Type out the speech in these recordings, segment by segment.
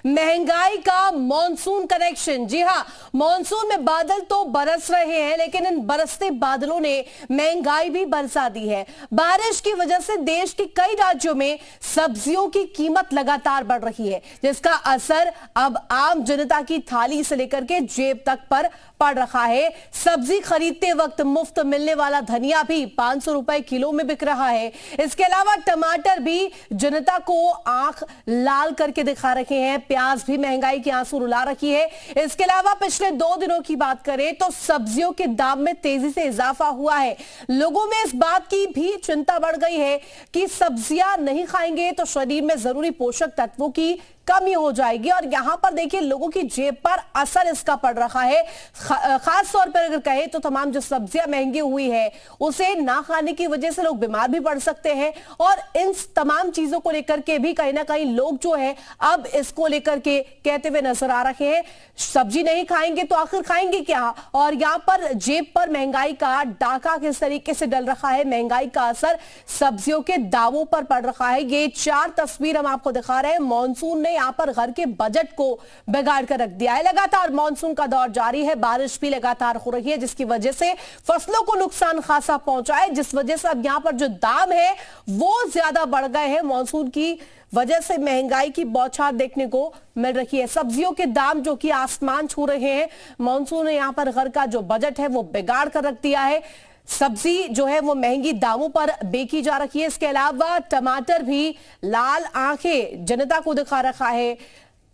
महंगाई का monsoon connection. जी हां, मॉनसून में बादल तो बरस रहे हैं, लेकिन इन बरसते बादलों ने महंगाई भी बरसा दी है। बारिश की वजह से देश के कई राज्यों में सब्जियों की कीमत लगातार बढ़ रही है, जिसका असर अब आम जनता की थाली से लेकर के जेब तक पर पड़ रहा है। सब्जी खरीदते वक्त मुफ्त मिलने वाला धनिया भी 500 रुपए किलो में बिक रहा है। इसके अलावा टमाटर भी जनता को आंख लाल करके दिखा रखे हैं। प्याज भी महंगाई के आंसू रुला रखी है। इसके अलावा पिछले 2 दिनों की बात करें तो सब्जियों के दाम में तेजी से इजाफा हुआ है। लोगों में इस बात की भी चिंता बढ़ गई है कि सब्जियां नहीं खाएंगे तो शरीर में जरूरी पोषक तत्वों की कमी हो जाएगी, और यहां पर देखिए लोगों की जेब पर असर इसका पड़ रहा है। खास तौर पर अगर कहें तो तमाम जो सब्जियां महंगी हुई है उसे ना खाने की वजह से लोग बीमार भी पड़ सकते हैं, और इन तमाम चीजों को लेकर के भी कहीं ना कहीं लोग जो है अब इसको लेकर के कहते हुए नजर आ रहे हैं। सब्जी नहीं खाएंगे तो आखिर खाएंगे क्या, और यहां पर जेब पर महंगाई का डाका किस तरीके से डल रहा है, महंगाई का असर सब्जियों के दामों पर पड़ रहा है। ये 4 तस्वीर हम आपको दिखा रहे हैं। मॉनसून ने यहां पर घर के बजट को बिगाड़ कर रख दिया है। लगातार मॉनसून का दौर जारी है, बारिश भी लगातार हो रही है, जिसकी वजह से फसलों को नुकसान खासा पहुंचा है, जिस वजह से अब यहां पर जो दाम है वो ज्यादा बढ़ गए हैं। मॉनसून की वजह से महंगाई की बौछार देखने को मिल रही है। सब्जियों के दाम जो कि आसमान छू रहे हैं, मॉनसून ने यहां पर घर का जो बजट है वो बिगाड़ कर रख दिया है। सब्जी जो है वो महंगी दामों पर बेची जा रही है। इसके अलावा टमाटर भी लाल आंखें जनता को दिखा रखा है।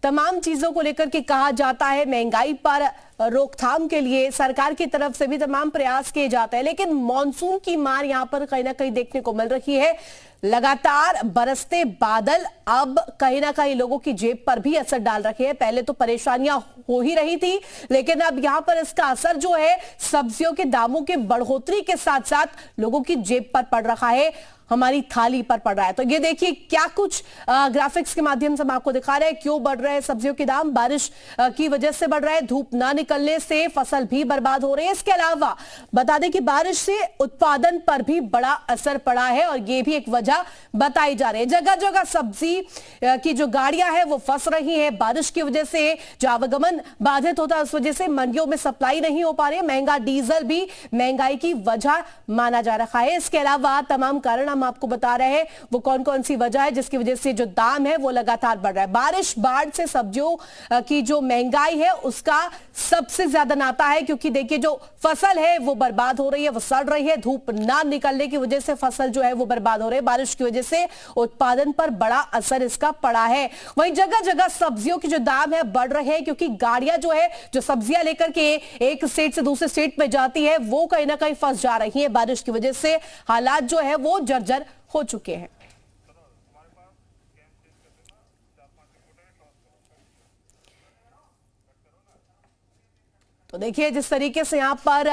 तमाम चीजों को लेकर के कहा जाता है महंगाई पर रोकथाम के लिए सरकार की तरफ से भी तमाम प्रयास किए जाते हैं, लेकिन मॉनसून की मार यहां पर कहीं ना कहीं देखने को मिल रही है। लगातार बरसते बादल अब कहीं ना कहीं लोगों की जेब पर भी असर डाल रखे हैं। पहले तो परेशानियां हो ही रही थी, लेकिन अब यहां पर इसका असर जो है सब्जियों के दामों के बढ़ोतरी के साथ साथ लोगों की जेब पर पड़ रहा है, हमारी थाली पर पड़ रहा है। तो ये देखिए क्या कुछ ग्राफिक्स के माध्यम से हम आपको दिखा रहे हैं क्यों बढ़ रहे हैं सब्जियों के दाम। बारिश की वजह से बढ़ रहा है, धूप ना निकलने से फसल भी बर्बाद हो रही है। इसके अलावा बता दें कि बारिश से उत्पादन पर भी बड़ा असर पड़ा है, और ये भी एक वजह बताई जा रही है। जगह जगह सब्जी की जो गाड़ियां हैं वो फंस रही हैं। बारिश की वजह से जो आवागमन बाधित होता है उस वजह से मंडियों में सप्लाई नहीं हो पा रही है। महंगा डीजल भी महंगाई की वजह माना जा रहा है। इसके अलावा तमाम कारण हम आपको बता रहे हैं वो कौन कौन सी वजह है जिसकी वजह से जो दाम है वो लगातार बढ़ रहा है। बारिश बाढ़ से सब्जियों की जो महंगाई है उसका सबसे ज्यादा नाता है, क्योंकि देखिए जो फसल है वो बर्बाद हो रही है, वो सड़ रही है। धूप ना निकलने की वजह से फसल जो है वो बर्बाद हो रही है। बारिश की वजह से उत्पादन पर बड़ा असर इसका पड़ा है। वहीं जगह जगह सब्जियों के जो दाम है बढ़ रहे हैं, क्योंकि गाड़ियां जो है जो सब्जियां लेकर के एक स्टेट से दूसरे स्टेट में जाती है वो कहीं ना कहीं फंस जा रही है। बारिश की वजह से हालात जो है वो जर्जर हो चुके हैं। तो देखिए जिस तरीके से यहां पर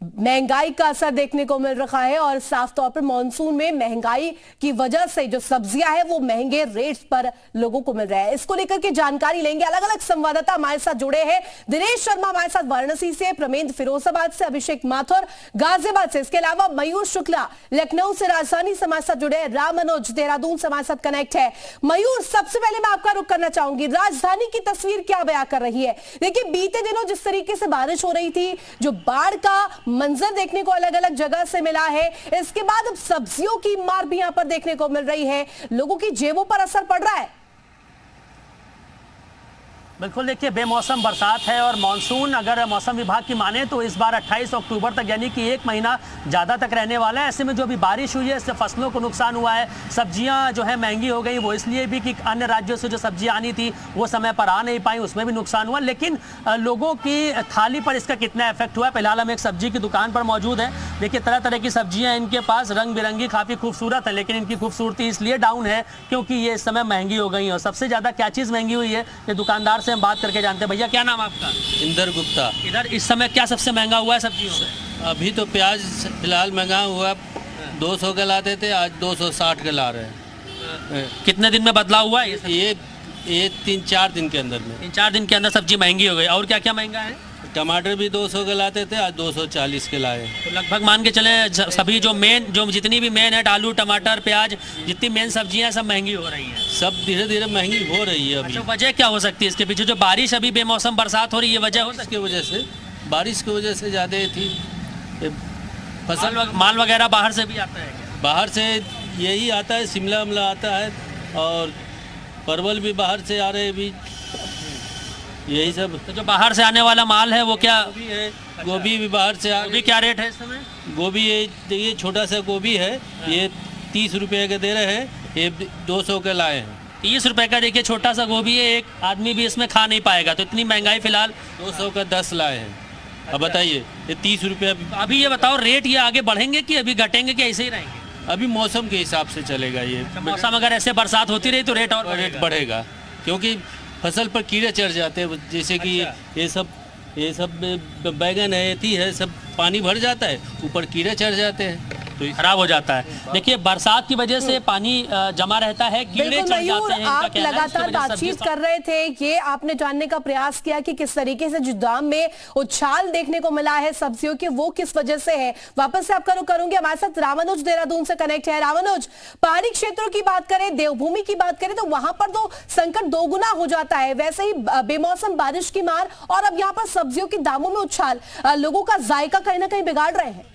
महंगाई का असर देखने को मिल रहा है, और साफ तौर पर मॉनसून में महंगाई की वजह से जो सब्जियां हैं वो महंगे रेट्स पर लोगों को मिल रहा है। इसको लेकर के जानकारी लेंगे, अलग अलग संवाददाता हमारे साथ जुड़े हैं। दिनेश शर्मा हमारे साथ वाराणसी से, प्रमेंद्र फिरोजाबाद से, अभिषेक माथुर गाजियाबाद से, इसके अलावा मयूर शुक्ला लखनऊ से राजधानी से हमारे साथ जुड़े हैं, राम मनोज देहरादून से हमारे साथ कनेक्ट है। मयूर, सबसे पहले मैं आपका रुख करना चाहूंगी, राजधानी की तस्वीर क्या बयां कर रही है? देखिए बीते दिनों जिस तरीके से बारिश हो रही थी, जो बाढ़ का मंजर देखने को अलग अलग जगह से मिला है, इसके बाद अब सब्जियों की मार भी यहां पर देखने को मिल रही है। लोगों की जेबों पर असर पड़ रहा है। बिल्कुल, देखिए बेमौसम बरसात है, और मानसून अगर मौसम विभाग की माने तो इस बार 28 अक्टूबर तक यानी कि 1 महीना ज़्यादा तक रहने वाला है। ऐसे में जो अभी बारिश हुई है इससे फसलों को नुकसान हुआ है। सब्जियां जो है महंगी हो गई, वो इसलिए भी कि अन्य राज्यों से जो सब्जियां आनी थी वो समय पर आ नहीं पाई, उसमें भी नुकसान हुआ। लेकिन लोगों की थाली पर इसका कितना इफेक्ट हुआ है, फिलहाल हम एक सब्जी की दुकान पर मौजूद है। देखिए तरह तरह की सब्जियाँ इनके पास रंग बिरंगी काफ़ी खूबसूरत है, लेकिन इनकी खूबसूरती इसलिए डाउन है क्योंकि ये इस समय महंगी हो गई है। और सबसे ज़्यादा क्या चीज़ महंगी हुई है ये दुकानदार से हम बात करके जानते हैं। भैया क्या नाम आपका? इंदर गुप्ता। इधर इस समय क्या सबसे महंगा हुआ है सब्जियों में? अभी तो प्याज फिलहाल महंगा हुआ, 200 के लाते थे, आज 260 के ला रहे हैं। कितने दिन में बदलाव हुआ है ये 3-4 दिन के अंदर में? 3-4 दिन के अंदर सब्जी महंगी हो गई। और क्या क्या महंगा है? टमाटर भी 200 के लाते थे, आज 240 के लाए। तो लगभग मान के चले सभी जो जितनी भी मेन है, आलू टमाटर प्याज, जितनी मेन सब्जियां हैं सब महंगी हो रही हैं। सब धीरे धीरे महंगी हो रही है अभी। अच्छा, वजह क्या हो सकती है इसके पीछे? जो बारिश अभी बेमौसम बरसात हो रही है, वजह हो सकती की वजह से, बारिश की वजह से ज़्यादा थी। है? माल वगैरह बाहर से भी आता है क्या? बाहर से यही आता है, शिमला उमला आता है, और परवल भी बाहर से आ रहे हैं अभी, यही सब। तो जो बाहर से आने वाला माल है वो क्या? गोभी है, गोभी भी बाहर से आ गोभी क्या रेट है इस समय? गोभी ये देखिए, छोटा सा गोभी है, ये 30 रुपये के दे रहे हैं, ये 200 के लाए हैं। 30 रुपए का देखिए छोटा सा गोभी है, एक आदमी भी इसमें खा नहीं पाएगा। तो इतनी महंगाई फिलहाल 200 का 10 लाए हैं। अब बताइए, ये 30 रुपये। अभी ये बताओ, रेट ये आगे बढ़ेंगे कि अभी घटेंगे कि ऐसे ही रहेंगे? अभी मौसम के हिसाब से चलेगा ये। मौसम अगर ऐसे बरसात होती रही तो रेट और बढ़ेगा, क्योंकि फसल पर कीड़े चढ़ जाते हैं। जैसे कि ये सब बैगन है, एथी है, सब पानी भर जाता है, ऊपर कीड़े चढ़ जाते हैं तो खराब हो जाता है। देखिए, बरसात की वजह से पानी जमा रहता है, कीड़े चढ़ जाते हैं। आप लगातार बातचीत कर रहे थे, ये आपने जानने का प्रयास किया कि किस तरीके से जो दाम में उछाल देखने को मिला है सब्जियों के, वो किस वजह से है। वापस से आपका रुख करूंगी, हमारे साथ रामानुज देहरादून से कनेक्ट है। रामानुज, पहाड़ी क्षेत्रों की बात करें, देवभूमि की बात करें तो वहां पर तो संकट दोगुना हो जाता है। वैसे ही बेमौसम बारिश की मार और अब यहाँ पर सब्जियों के दामों में उछाल लोगों का जायका कहीं ना कहीं बिगाड़ रहे हैं।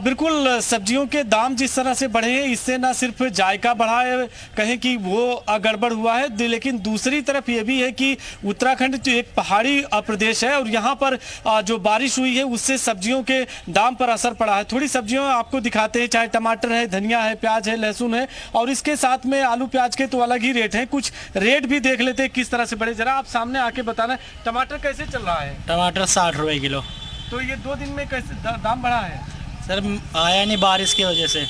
बिल्कुल, सब्जियों के दाम जिस तरह से बढ़े हैं, इससे ना सिर्फ जायका बढ़ा है, कहें कि वो गड़बड़ हुआ है, लेकिन दूसरी तरफ ये भी है कि उत्तराखंड जो एक पहाड़ी प्रदेश है और यहाँ पर जो बारिश हुई है उससे सब्जियों के दाम पर असर पड़ा है। थोड़ी सब्जियों आपको दिखाते हैं, चाहे टमाटर है, धनिया है, प्याज है, लहसुन है, और इसके साथ में आलू प्याज के तो अलग ही रेट हैं। कुछ रेट भी देख लेते हैं किस तरह से बढ़े, जरा आप सामने आके बताना। टमाटर कैसे चल रहा है? टमाटर 60 रुपए किलो। तो ये 2 दिन में कैसे दाम बढ़ा है? सर आया नहीं बारिश की वजह से।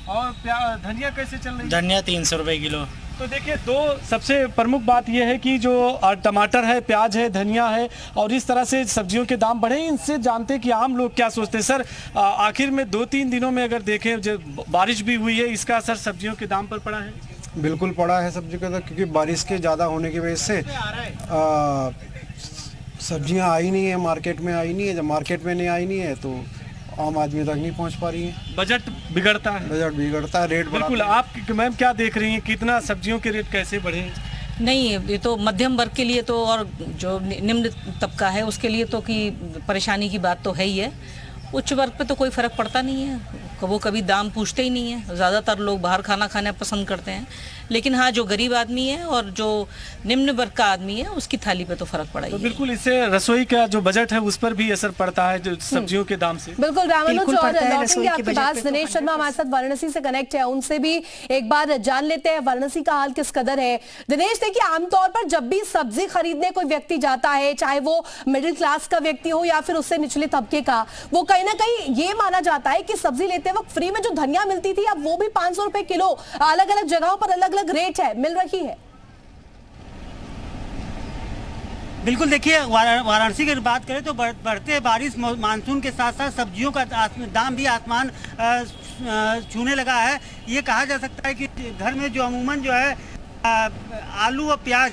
और धनिया कैसे चल रही है? धनिया 300 रुपए किलो। तो देखिए, दो सबसे प्रमुख बात यह है कि जो टमाटर है, प्याज है, धनिया है, और इस तरह से सब्जियों के दाम बढ़े। इनसे जानते हैं कि आम लोग क्या सोचते हैं। सर, आखिर में 2-3 दिनों में अगर देखें, जो बारिश भी हुई है, इसका असर सब्जियों के दाम पर पड़ा है? बिल्कुल पड़ा है सब्जी का, क्योंकि बारिश के ज़्यादा होने की वजह से सब्जियां आई नहीं है, मार्केट में आई नहीं है। जब मार्केट में नहीं आई नहीं है तो आम आदमी तक नहीं पहुंच पा रही है। बजट बिगड़ता है, रेट बिल्कुल। आप मैम क्या देख रही हैं, कितना सब्जियों के रेट कैसे बढ़े? नहीं, ये तो मध्यम वर्ग के लिए तो, और जो निम्न तबका है उसके लिए तो कि परेशानी की बात तो है ही है। उच्च वर्ग पे तो कोई फर्क पड़ता नहीं है, वो कभी दाम पूछते ही नहीं है। ज़्यादातर लोग बाहर खाना खाना पसंद करते हैं, लेकिन हाँ, जो गरीब आदमी है और जो निम्न वर्ग का आदमी है उसकी थाली पे तो फर्क पड़ा ही तो है। बिल्कुल, इससे रसोई का जो बजट है उस पर भी असर पड़ता है, जो सब्जियों के दाम से। बिल्कुल रामानुज, और लौटेंगे आपके पास। दिनेश शर्मा हमारे साथ वाराणसी से कनेक्ट है, उनसे भी एक बार जान लेते हैं वाराणसी का हाल किस कदर है। दिनेश, देखिए, आमतौर पर जब भी सब्जी खरीदने कोई व्यक्ति जाता है, चाहे वो मिडिल क्लास का व्यक्ति हो या फिर उससे निचले तबके का, वो कहीं ना कहीं ये माना जाता है कि सब्जी लेते वक्त फ्री में जो धनिया मिलती थी, अब वो भी 500 रुपए किलो, अलग अलग जगहों पर अलग अलग रेट है, मिल रही है। बिल्कुल, देखिए, वाराणसी की बात करें तो बढ़ते बारिश मानसून के साथ साथ सब्जियों का दाम भी आसमान छूने लगा है। ये कहा जा सकता है कि घर में जो अमूमन जो है आलू और प्याज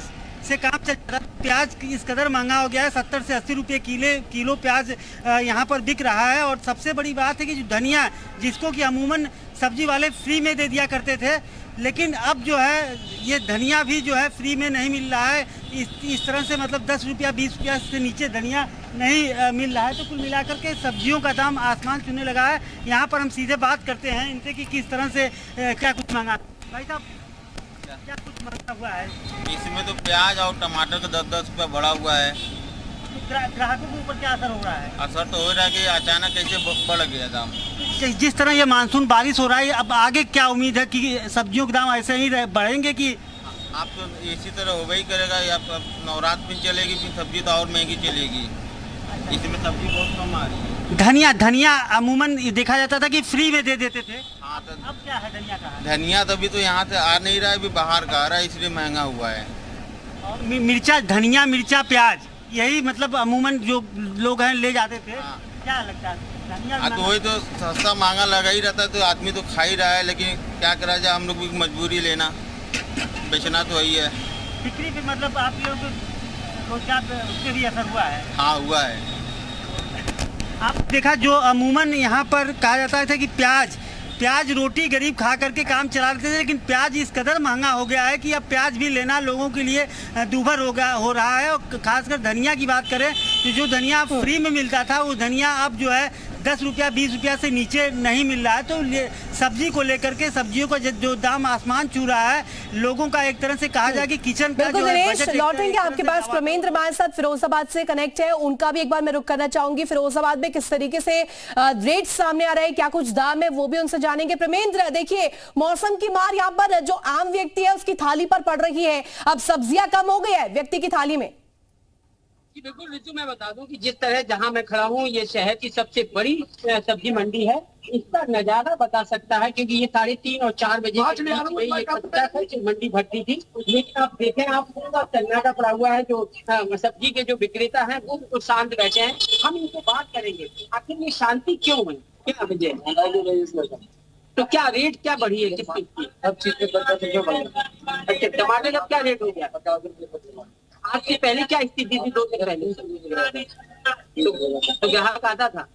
से काम चल रहा है। प्याज इस कदर महंगा हो गया है, 70 से 80 रुपये किलो प्याज यहाँ पर बिक रहा है। और सबसे बड़ी बात है कि जो धनिया, जिसको कि अमूमन सब्जी वाले फ्री में दे दिया करते थे, लेकिन अब जो है ये धनिया भी जो है फ्री में नहीं मिल रहा है। इस तरह से मतलब 10 रुपया 20 रुपया से नीचे धनिया नहीं मिल रहा है। तो कुल मिलाकर के सब्जियों का दाम आसमान छूने लगा है। यहाँ पर हम सीधे बात करते हैं इनसे कि किस तरह से क्या कुछ महंगा। भाई साहब, क्या कुछ महंगा हुआ है? इसमें तो प्याज और टमाटर का 10-10 रुपया बढ़ा हुआ है। ग्राहकों के ऊपर क्या असर हो रहा है? असर तो हो रहा है कि अचानक कैसे बढ़ गया दाम। जिस तरह ये मानसून बारिश हो रहा है, अब आगे क्या उम्मीद है कि सब्जियों के दाम ऐसे ही बढ़ेंगे कि आप तो इसी तरह हो ही करेगा? या नवरात्र में चलेगी, फिर सब्जी तो और महंगी चलेगी। इसमें सब्जी बहुत कम आ रही है। धनिया अमूमन देखा जाता था कि फ्री में दे देते थे। हाँ, तो अब क्या है धनिया का? धनिया तो अभी तो यहाँ से आ नहीं रहा है, अभी बाहर का आ रहा है, इसलिए महंगा हुआ है। और मिर्चा, धनिया, मिर्चा, प्याज, यही मतलब अमूमन जो लोग हैं ले जाते थे। हाँ। क्या लगता है धनिया? हाँ, तो वही तो सस्ता महंगा लगा ही रहता है, तो आदमी तो खा ही रहा है, लेकिन क्या करा जाए, हम लोग भी मजबूरी लेना, बेचना तो वही है। बिक्री पे मतलब आप लोग रोजगार पे उससे भी असर हुआ है? हाँ हुआ है। आप देखा जो अमूमन यहाँ पर कहा जाता था कि प्याज रोटी गरीब खा करके काम चला लेते थे, लेकिन प्याज इस कदर महंगा हो गया है कि अब प्याज भी लेना लोगों के लिए दूभर हो रहा है। और खासकर धनिया की बात करें तो जो धनिया फ्री में मिलता था वो धनिया अब जो है 10 रुपया 20 रुपया से नीचे नहीं मिल रहा है। तो सब्जी को लेकर के सब्जियों का जो दाम आसमान छू रहा है, लोगों का एक तरह से कहा जाए कि किचन का जो है बजट लौटेंगे आपके पास। प्रमेंद्र हमारे साथ फिरोजाबाद से कनेक्ट है, उनका भी एक बार मैं रुक करना चाहूंगी। फिरोजाबाद में किस तरीके से रेट सामने आ रहे हैं, क्या कुछ दाम है, वो भी उनसे जानेंगे। प्रमेंद्र, देखिए मौसम की मार यहाँ पर जो आम व्यक्ति है उसकी थाली पर पड़ रही है, अब सब्जियां कम हो गई है व्यक्ति की थाली में। बिल्कुल रितु, मैं बता दूं कि जिस तरह जहां मैं खड़ा हूं ये शहर की सबसे बड़ी सब्जी मंडी है। इसका नजारा बता सकता है क्योंकि ये 3:30 और 4 बजे के बीच में ये कच्चा मंडी भरती थी, लेकिन आप देखें आप पूरा सन्नाटा पड़ा हुआ है। जो सब्जी के जो विक्रेता हैं वो शांत बैठे हैं। हम इनको बात करेंगे आखिर ये शांति क्यों है, क्या वजह, तो क्या रेट क्या बढ़ी है, किस चीज की? सब चीज के टमाटर अब क्या रेट हो गया? आज से पहले क्या स्थिति थी 2 दिन पहले? तो ग्राहक आता था,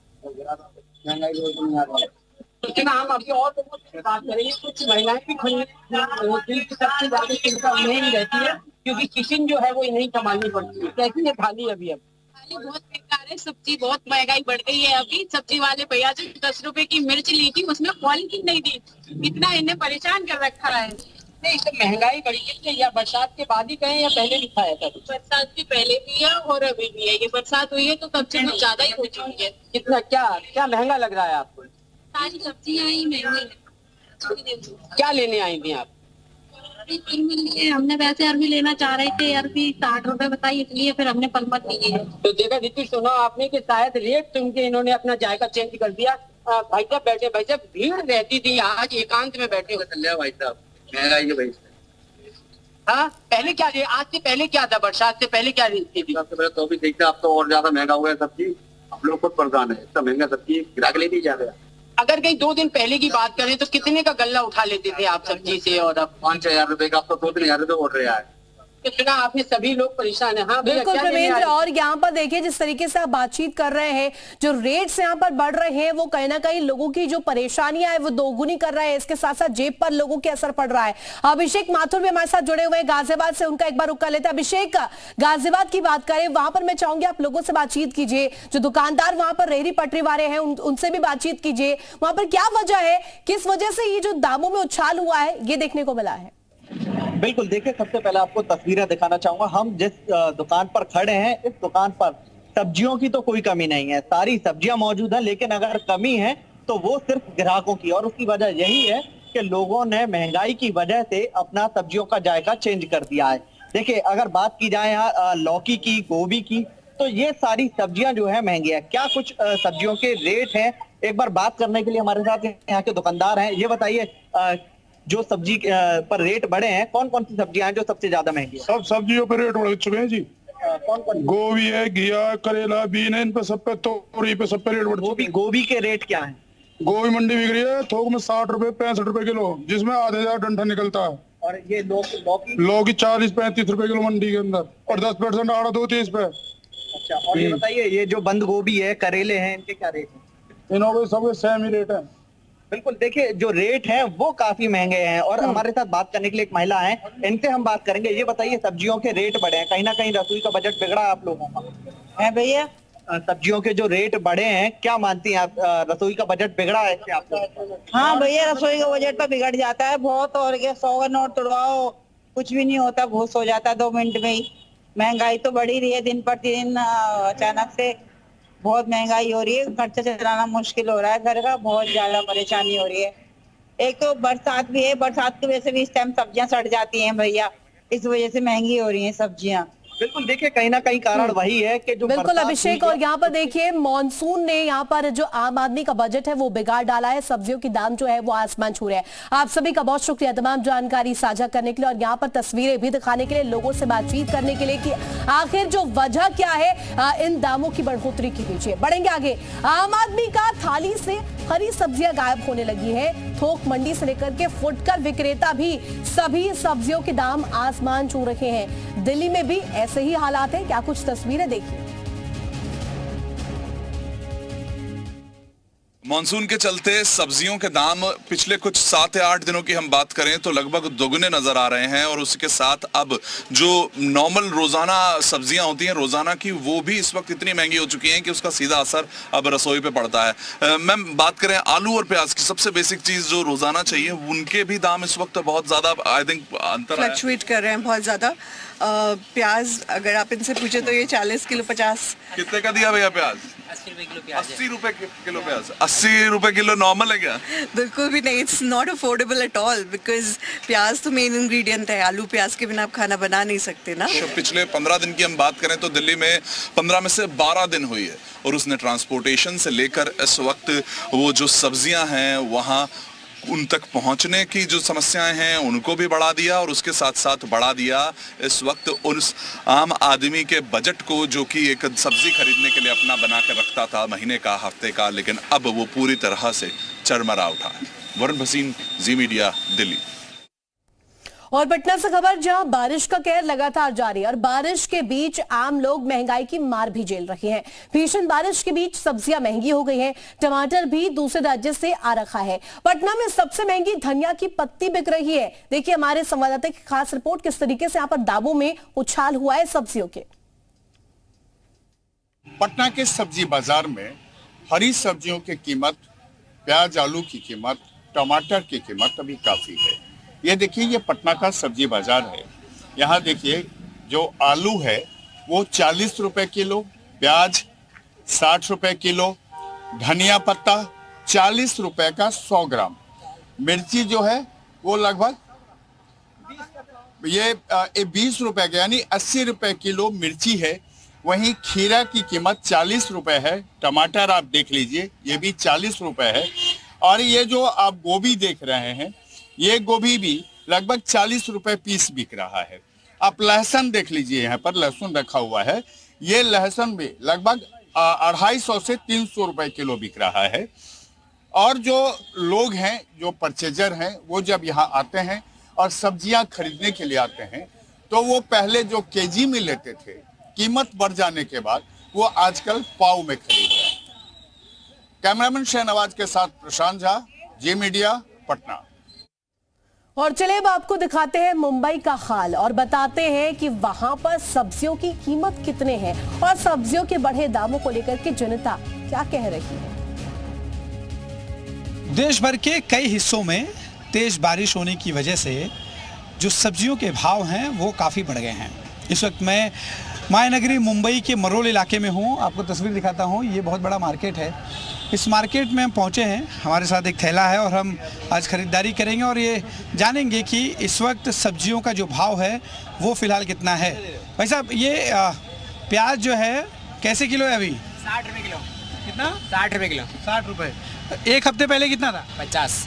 लेकिन हम अभी और लोगों से बात करेंगे। कुछ महिलाएं भी खड़ी सबसे ज्यादा चिंता उन्हें ही रहती है क्योंकि किचन जो है वो नहीं संभालनी पड़ती है। कैसी है थाली अभी? अब थाली बहुत बेकार है, सब्जी बहुत महंगाई बढ़ गई है। अभी सब्जी वाले भैया जो 10 रुपए की मिर्च ली थी उसमें क्वालिटी नहीं दी, इतना इन्हें परेशान कर रखा है। नहीं, तो महंगाई बढ़ी है या बरसात के बाद ही कहें या पहले भी खाया था? बरसात भी पहले भी है और अभी भी है। ये बरसात हुई है तो तब से कुछ ज्यादा ही हो चुकी है। कितना क्या महंगा लग रहा है आपको? सारी सब्जियां ही महंगी। क्या लेने आई थी आप? हमने वैसे अरबी लेना चाह रहे थे, अरबी 60 रुपए बताई, इसलिए फिर हमने पलमत ली है। तो देखा ऋतु, सुना आपने कि शायद रेट सुन के इन्होंने अपना जायका चेंज कर दिया। भाई साहब बैठे, भाई साहब भीड़ रहती थी, आज एकांत में बैठे हुए। भाई साहब महंगाई है भाई। हाँ, पहले क्या थे, आज से पहले क्या था, बरसात से पहले क्या थी? सबसे पहले तो भी देखते आप तो और ज्यादा महंगा हुआ है सब्जी। आप लोग खुद परेशान है, इतना महंगा सब्जी ग्राहक ले नहीं जा रहा। अगर कहीं 2 दिन पहले की बात करें तो कितने का गल्ला उठा लेते थे आप सब्जी से? और अब 5-6 हजार रुपए का, आप तो 2-3 हजार रुपए उठ रहा है। कितना आपने सभी लोग परेशान है। हाँ बिल्कुल प्रमेंद्र, और यहाँ पर देखिए जिस तरीके से आप बातचीत कर रहे हैं, जो रेट्स यहाँ पर बढ़ रहे हैं वो कहीं ना कहीं लोगों की जो परेशानियां है वो दोगुनी कर रहे हैं। इसके साथ साथ जेब पर लोगों के असर पड़ रहा है। अभिषेक माथुर भी हमारे साथ जुड़े हुए हैं गाजियाबाद से, उनका एक बार रुक कर लेते हैं। अभिषेक, गाजियाबाद की बात करें, वहां पर मैं चाहूंगी आप लोगों से बातचीत कीजिए, जो दुकानदार वहां पर रेहड़ी पटरी वाले हैं उनसे भी बातचीत कीजिए। वहां पर क्या वजह है, किस वजह से ये जो दामों में उछाल हुआ है ये देखने को मिला है? बिल्कुल, देखिए सबसे पहले आपको तस्वीरें दिखाना चाहूंगा। हम जिस दुकान पर खड़े हैं, इस दुकान पर सब्जियों की तो कोई कमी नहीं है, सारी सब्जियां मौजूद है, लेकिन अगर कमी है तो वो सिर्फ ग्राहकों की। और उसकी वजह यही है कि लोगों ने महंगाई की वजह से अपना सब्जियों का जायका चेंज कर दिया है। देखिए अगर बात की जाए यहाँ लौकी की, गोभी की, तो ये सारी सब्जियां जो है महंगी है। क्या कुछ सब्जियों के रेट हैं, एक बार बात करने के लिए हमारे साथ यहाँ के दुकानदार हैं। ये बताइए जो सब्जी पर रेट बढ़े हैं, कौन कौन सी सब्जियां हैं जो सबसे ज्यादा महंगी है? सब सब्जियों पर रेट बढ़ चुके हैं जी। कौन कौन? गोभी है, घिया, करेला, बीन है, इन पे सब पे, तोरी पे सब पे रेट बढ़ चुके हैं। गोभी के रेट क्या है? गोभी मंडी बिक रही है थोक में 60 रुपए 65 रुपए किलो, जिसमें आधे हजार डंठा निकलता है। और ये लौकी 40-35 रुपए किलो मंडी के अंदर, और 10% आड़ा 2-30 पे। अच्छा, और ये बताइए ये जो बंद गोभी है, करेले हैं, इनके क्या रेट है? इनके सबके सेम ही रेट है। बिल्कुल, देखिए जो रेट हैं वो काफी महंगे हैं। और हमारे साथ बात करने के लिए एक महिला है, इनसे हम बात करेंगे। ये बताइए सब्जियों के रेट बढ़े हैं, कहीं ना कहीं रसोई का बजट बिगड़ा आप लोगों का है भैया? सब्जियों के जो रेट बढ़े हैं, क्या मानती हैं आप, रसोई का बजट बिगड़ा है इससे आप लोग? हाँ भैया, रसोई का बजट तो बिगड़ जाता है बहुत। और 100 का नोट तोड़वाओ, कुछ भी नहीं होता, घूस हो जाता है 2 मिनट में ही। महंगाई तो बढ़ी रही है दिन पर दिन, अचानक से बहुत महंगाई हो रही है, खर्चा चलाना मुश्किल हो रहा है घर का, बहुत ज्यादा परेशानी हो रही है। एक तो बरसात भी है, बरसात की वजह से भी इस टाइम सब्जियां सड़ जाती हैं भैया, इस वजह से महंगी हो रही हैं सब्जियां। बिल्कुल, देखिए कहीं ना कहीं कारण वही है कि जो बिल्कुल अभिषेक, और यहाँ पर देखिए मॉनसून ने यहाँ पर जो आम आदमी का बजट है वो बिगाड़ डाला है। सब्जियों की दाम जो है वो आसमान छू रहे हैं। आप सभी का बहुत शुक्रिया तमाम जानकारी साझा करने के लिए और यहाँ पर तस्वीरें भी दिखाने के लिए, लोगों से बातचीत करने के लिए कि आखिर जो वजह क्या है इन दामों की बढ़ोतरी के पीछे। बढ़ेंगे आगे। आम आदमी का थाली से हरी सब्जियां गायब होने लगी है। थोक मंडी से लेकर के फुटकर विक्रेता भी सभी सब्जियों के दाम आसमान छू रहे हैं। दिल्ली में भी ऐसे ही हालात हैं। क्या कुछ तस्वीरें देखिए। मॉनसून के चलते सब्जियों के दाम पिछले कुछ 7 या 8 दिनों की हम बात करें तो लगभग दोगुने नजर आ रहे हैं और उसके साथ अब जो नॉर्मल रोजाना सब्जियां होती हैं रोजाना की, वो भी इस वक्त इतनी महंगी हो चुकी हैं कि उसका सीधा असर अब रसोई पे पड़ता है। मैम, बात करें आलू और प्याज की, सबसे बेसिक चीज जो रोजाना चाहिए, उनके भी दाम इस वक्त बहुत ज्यादा आई थिंक अंतर फ्लक्चुएट कर रहे हैं बहुत ज्यादा। प्याज अगर आप इनसे पूछे तो ये 40 किलो 50। कितने का दिया भैया प्याज? 80 रुपए किलो प्याज। 80 रुपए किलो प्याज। 80 रुपए किलो नॉर्मल है क्या? बिल्कुल भी नहीं, it's not affordable at all, because प्याज तो मेन इंग्रेडिएंट है। आलू प्याज के बिना आप खाना बना नहीं सकते ना। पिछले 15 दिन की हम बात करें तो दिल्ली में 15 में से 12 दिन हुई है और उसने ट्रांसपोर्टेशन से लेकर इस वक्त वो जो सब्जियां हैं वहां उन तक पहुंचने की जो समस्याएं हैं उनको भी बढ़ा दिया और उसके साथ साथ बढ़ा दिया इस वक्त उस आम आदमी के बजट को, जो कि एक सब्जी खरीदने के लिए अपना बना कर रखता था महीने का, हफ्ते का, लेकिन अब वो पूरी तरह से चरमरा उठा है। वरुण भसीन, जी मीडिया, दिल्ली। और पटना से खबर, जहां बारिश का कहर लगातार जारी है और बारिश के बीच आम लोग महंगाई की मार भी झेल रहे हैं। भीषण बारिश के बीच सब्जियां महंगी हो गई हैं। टमाटर भी दूसरे राज्य से आ रखा है। पटना में सबसे महंगी धनिया की पत्ती बिक रही है। देखिए हमारे संवाददाता की खास रिपोर्ट, किस तरीके से यहाँ पर दामों में उछाल हुआ है सब्जियों के। पटना के सब्जी बाजार में हरी सब्जियों की कीमत, प्याज आलू की कीमत, टमाटर की कीमत अभी काफी है। ये देखिए, ये पटना का सब्जी बाजार है। यहाँ देखिए जो आलू है वो 40 रुपए किलो, प्याज 60 रुपए किलो, धनिया पत्ता 40 रुपए का 100 ग्राम, मिर्ची जो है वो लगभग ये 20 रुपए का यानी 80 रुपए किलो मिर्ची है। वहीं खीरा की कीमत 40 रुपए है। टमाटर आप देख लीजिए, ये भी 40 रुपए है। और ये जो आप गोभी देख रहे हैं, ये गोभी भी लगभग 40 रुपए पीस बिक रहा है। आप लहसुन देख लीजिए, यहाँ पर लहसुन रखा हुआ है। ये लहसुन भी लगभग 250 से 300 रुपए किलो बिक रहा है। और जो लोग हैं, जो परचेजर हैं, वो जब यहाँ आते हैं और सब्जियां खरीदने के लिए आते हैं तो वो पहले जो केजी में लेते थे, कीमत बढ़ जाने के बाद वो आजकल पाव में खरीद रहे हैं। कैमरामैन शहनवाज के साथ प्रशांत झा, जी मीडिया, पटना। और चले अब आपको दिखाते हैं मुंबई का हाल और बताते हैं कि वहां पर सब्जियों की कीमत कितने हैं और सब्जियों के बढ़े दामों को लेकर के जनता क्या कह रही है। देश भर के कई हिस्सों में तेज बारिश होने की वजह से जो सब्जियों के भाव हैं वो काफ़ी बढ़ गए हैं। इस वक्त मैं मायानगरी मुंबई के मरोल इलाके में हूँ। आपको तस्वीर दिखाता हूँ। ये बहुत बड़ा मार्केट है। इस मार्केट में हम पहुँचे हैं। हमारे साथ एक थैला है और हम आज ख़रीदारी करेंगे और ये जानेंगे कि इस वक्त सब्जियों का जो भाव है वो फ़िलहाल कितना है। भाई साहब, ये प्याज जो है कैसे किलो है अभी? 60 रुपये किलो। कितना? 60 रुपये किलो। 60 रुपये। एक हफ्ते पहले कितना था? 50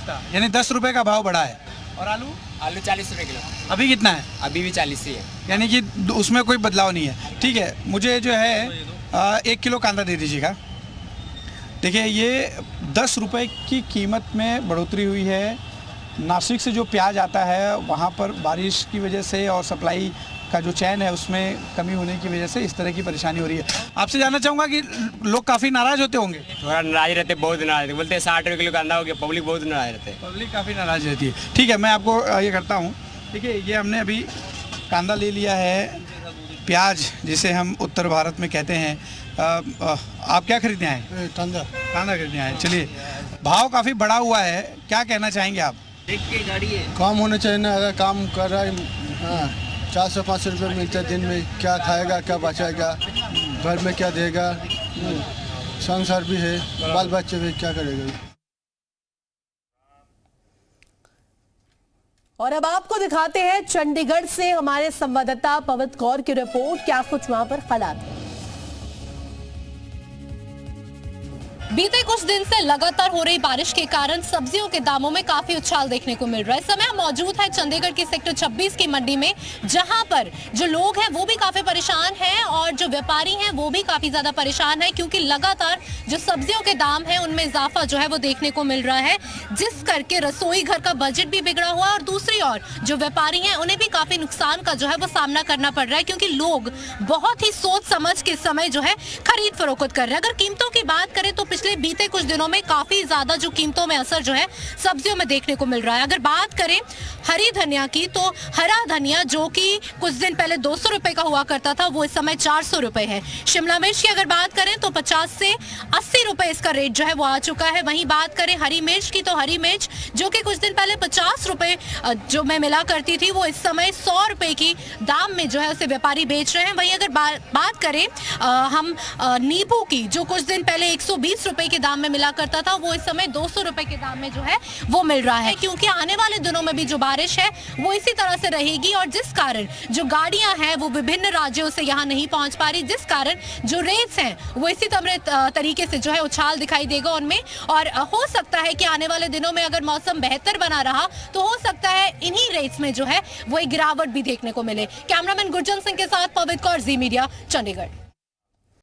का, यानी 10 रुपये का भाव बढ़ा है। और आलू? आलू 40 रुपये किलो। अभी कितना है? अभी भी 40 ही है, यानी कि उसमें कोई बदलाव नहीं है। ठीक है, मुझे जो है 1 किलो कांदा दे दीजिएगा। देखिए, ये 10 रुपये की कीमत में बढ़ोतरी हुई है। नासिक से जो प्याज आता है वहाँ पर बारिश की वजह से और सप्लाई का जो चैन है उसमें कमी होने की वजह से इस तरह की परेशानी हो रही है। आपसे जानना चाहूँगा कि लोग काफ़ी नाराज़ होते होंगे? थोड़ा नाराज रहते, बहुत नाराज रहते। बोलते हैं 60 रुपये किलो कांदा हो गया। पब्लिक बहुत नाराज रहते हैं। पब्लिक काफ़ी नाराज रहती है। ठीक है, मैं आपको ये करता हूँ। देखिए, ये हमने अभी कांदा ले लिया है, प्याज जिसे हम उत्तर भारत में कहते हैं। आप क्या खरीदने आए? कांदा खरीदने आए। चलिए, भाव काफ़ी बढ़ा हुआ है, क्या कहना चाहेंगे आप? देख के गाड़ी है, काम होना चाहिए ना। अगर काम कर रहा है 400-500 रुपये मिलता है दिन में, क्या खाएगा, क्या बचाएगा, घर में क्या देगा, संसार भी है, बाल बच्चे भी, क्या करेगा। और अब आपको दिखाते हैं चंडीगढ़ से हमारे संवाददाता पवित्र कौर की रिपोर्ट। क्या कुछ वहां पर हालात है। बीते कुछ दिन से लगातार हो रही बारिश के कारण सब्जियों के दामों में काफी उछाल देखने को मिल रहा है। इस समय हम मौजूद है चंडीगढ़ की सेक्टर 26 की मंडी में, जहां पर जो लोग हैं वो भी काफी परेशान हैं और जो व्यापारी हैं वो भी काफी ज्यादा परेशान है, क्योंकि लगातार जो सब्जियों के दाम है उनमें इजाफा जो है वो देखने को मिल रहा है, जिस करके रसोई घर का बजट भी बिगड़ा हुआ है और दूसरी ओर जो व्यापारी हैं उन्हें भी काफी नुकसान का जो है वो सामना करना पड़ रहा है, क्योंकि लोग बहुत ही सोच समझ के समय जो है खरीद फरोख्त कर रहे हैं। अगर कीमतों की बात करें तो पिछले बीते कुछ दिनों में काफी ज्यादा जो कीमतों में असर जो है सब्जियों में देखने को मिल रहा है। अगर बात करें हरी धनिया की, तो हरा धनिया जो कि कुछ दिन पहले 200 रुपए का हुआ करता था वो इस समय 400 रुपए है। शिमला मिर्च की अगर बात करें तो 50 से 80 रुपए इसका रेट जो है वो आ चुका है। वहीं बात करें हरी मिर्च की, तो हरी मिर्च जो कि कुछ दिन पहले 50 रुपए जो मैं मिला करती थी वो इस समय 100 रुपए की दाम में जो है उसे व्यापारी बेच रहे हैं। वहीं अगर बात करें हम नींबू की, जो कुछ दिन पहले 120 रुपए के दाम में मिला करता था वो इस समय 200 रुपए के दाम में जो है वो मिल रहा है, क्योंकि आने वाले दिनों में भी जो बारिश है वो इसी तरह से रहेगी और जिस कारण जो गाड़ियां हैं वो विभिन्न राज्यों से यहाँ नहीं पहुंच पा रही, जिस कारण जो रेट्स हैं वो इसी तरीके से जो है उछाल दिखाई देगा उनमें। और हो सकता है कि आने वाले दिनों में अगर मौसम बेहतर बना रहा तो हो सकता है इन्हीं रेट्स में जो है वो एक गिरावट भी देखने को मिले। कैमरामैन गुरजन सिंह के साथ पवित्र कौर, जी मीडिया, चंडीगढ़।